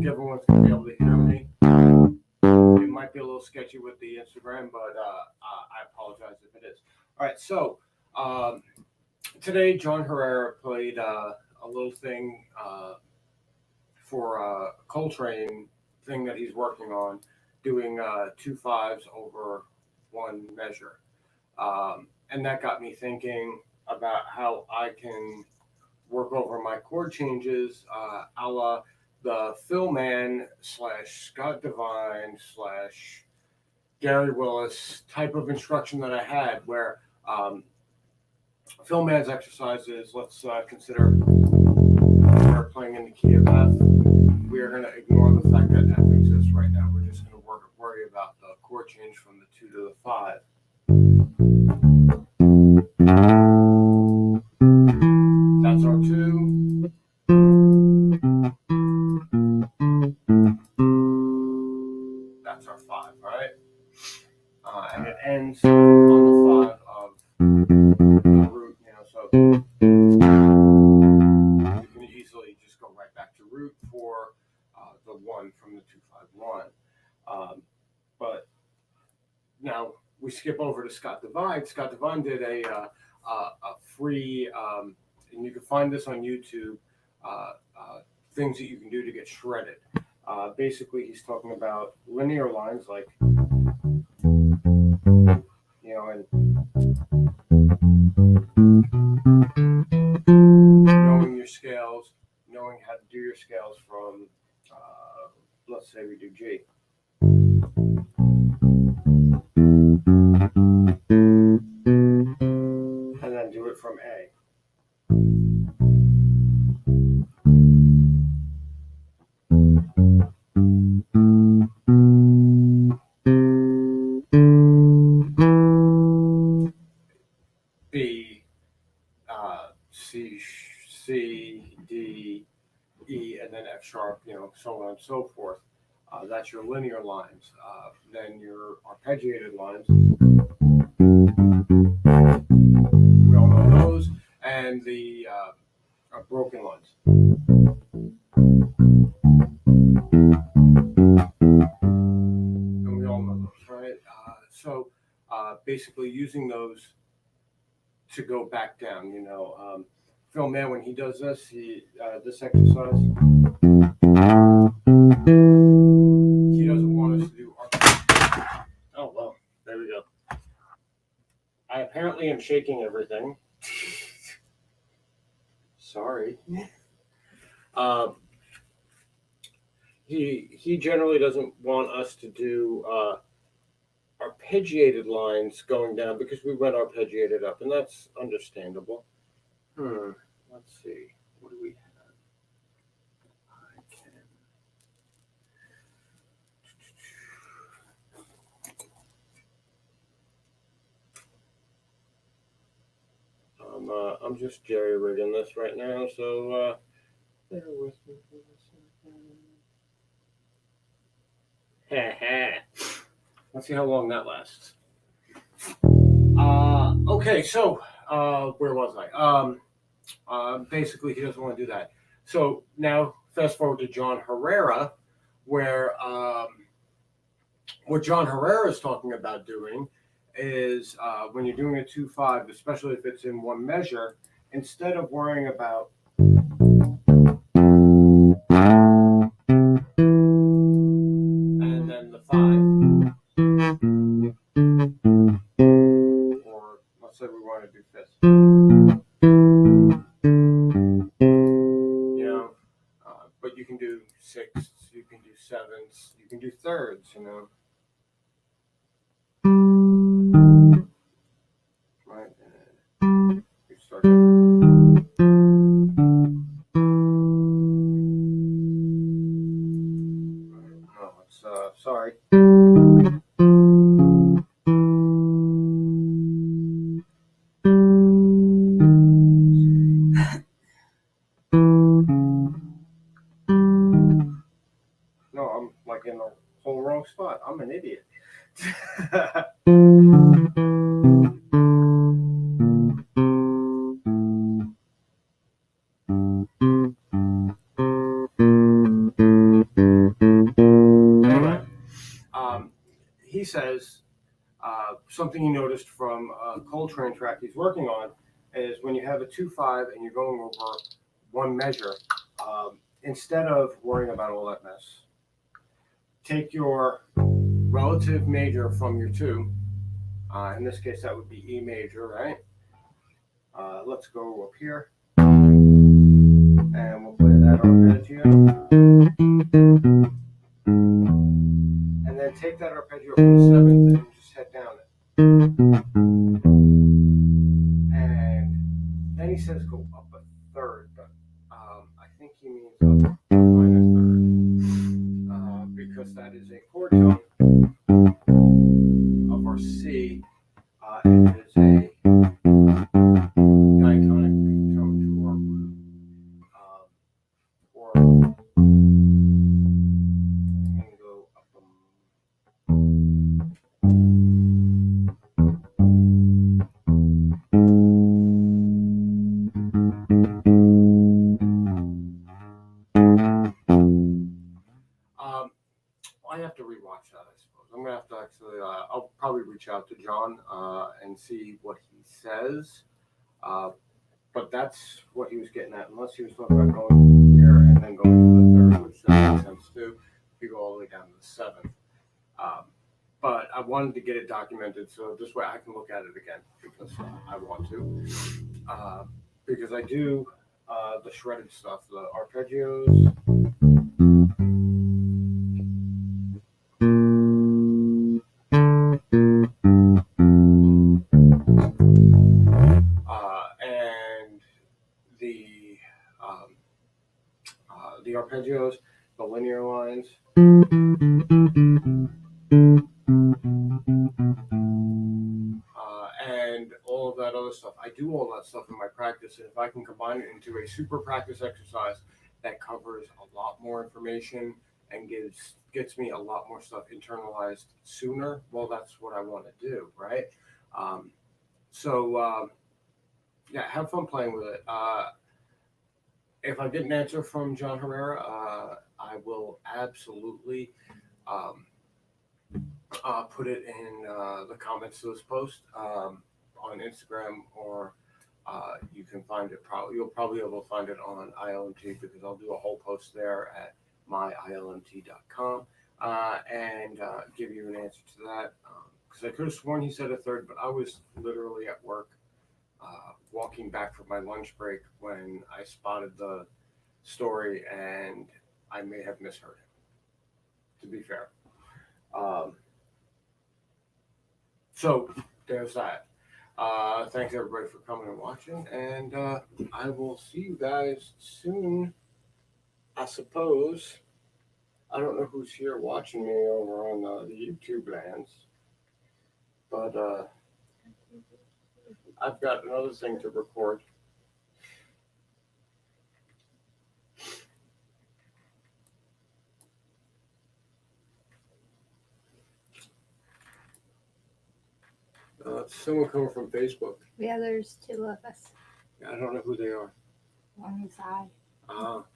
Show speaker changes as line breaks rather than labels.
everyone's going to be able to hear me. It might be a little sketchy with the Instagram, but I apologize if it is. All right, so today John Herrera played a little thing for a Coltrane thing that he's working on, doing 2/5 over one measure. And that got me thinking about how I can work over my chord changes a la the Phil Mann / Scott Devine / Gary Willis type of instruction that I had, where Phil Mann's exercises, let's consider we're playing in the key of F. We are going to ignore the fact that F exists right now. We're just going to worry about the chord change from the 2 to the 5. That's our 2. That's our 5, right? And it ends on the 5 of the root, so you can easily just go right back to root for the 1 from the 2/5 1. But now we skip over to Scott Devine. Scott Devine did a free, and you can find this on YouTube, things that you can do to get shredded. Basically, he's talking about linear lines, like, and knowing your scales, knowing how to do your scales from, let's say we do G. And then do it from A. B, C, D, E, and then F sharp, so on and so forth. That's your linear lines. Then your arpeggiated lines, we all know those, and the broken lines. And we all know those, right? So basically using those to go back down, Phil Mann, when he does this, this exercise, he doesn't want us to do arpeggiated. Oh, well, there we go. I apparently am shaking everything. Sorry. He generally doesn't want us to do arpeggiated lines going down because we went arpeggiated up, and that's understandable. Let's see. What do we have? I'm just jerry-rigging this right now, so bear with me for a second. Let's see how long that lasts. Okay, so where was I? Basically, he doesn't want to do that. So now, fast forward to John Herrera, where what John Herrera is talking about doing is when you're doing a 2/5, especially if it's in one measure, instead of worrying about and then the 5, or let's say we want to do 5th, but you can do 6ths, you can do 7ths, you can do 3rds, right? You start sorry. No, I'm like in the whole wrong spot. I'm an idiot. he says something he noticed from a Coltrane track he's working on is when you have a 2/5 and you're going over one measure, instead of worrying about all that mess, take your relative major from your 2. In this case, that would be E major, right? Let's go up here, and we'll play that arpeggio. And then take that arpeggio from the 7th and just head down it. And then he says go up a 3rd, but I think he means up minus 3rd, because that is a chord tone of our C, and it is a diatonic tone to our or I'm gonna go up I have to rewatch that, I suppose. I'm gonna have to actually. I'll probably reach out to John and see what he says. But that's what he was getting at. Unless he was talking about going here and then going to the 3rd, which doesn't make sense too. If you go all the way down to the 7th. But I wanted to get it documented so this way I can look at it again because I want to. Because I do the shredded stuff, the arpeggios. And the arpeggios, the linear lines. And all of that other stuff. I do all that stuff in my practice, and if I can combine it into a super practice exercise that covers a lot more information and gets me a lot more stuff internalized sooner, well, that's what I want to do, right? Yeah, have fun playing with it. If I get an answer from John Herrera, I will absolutely put it in the comments to this post on Instagram, or you can find it. You'll probably be able to find it on ILMT because I'll do a whole post there at myilmt.com and give you an answer to that. Because I could have sworn he said a 3rd, but I was literally at work walking back from my lunch break when I spotted the story, and I may have misheard him, to be fair. So there's that. Thanks everybody for coming and watching, and I will see you guys soon, I suppose. I don't know who's here watching me over on the YouTube lands, but I've got another thing to record. Someone coming from Facebook.
Yeah, there's 2 of us.
I don't know who they are.
On the side.
Well.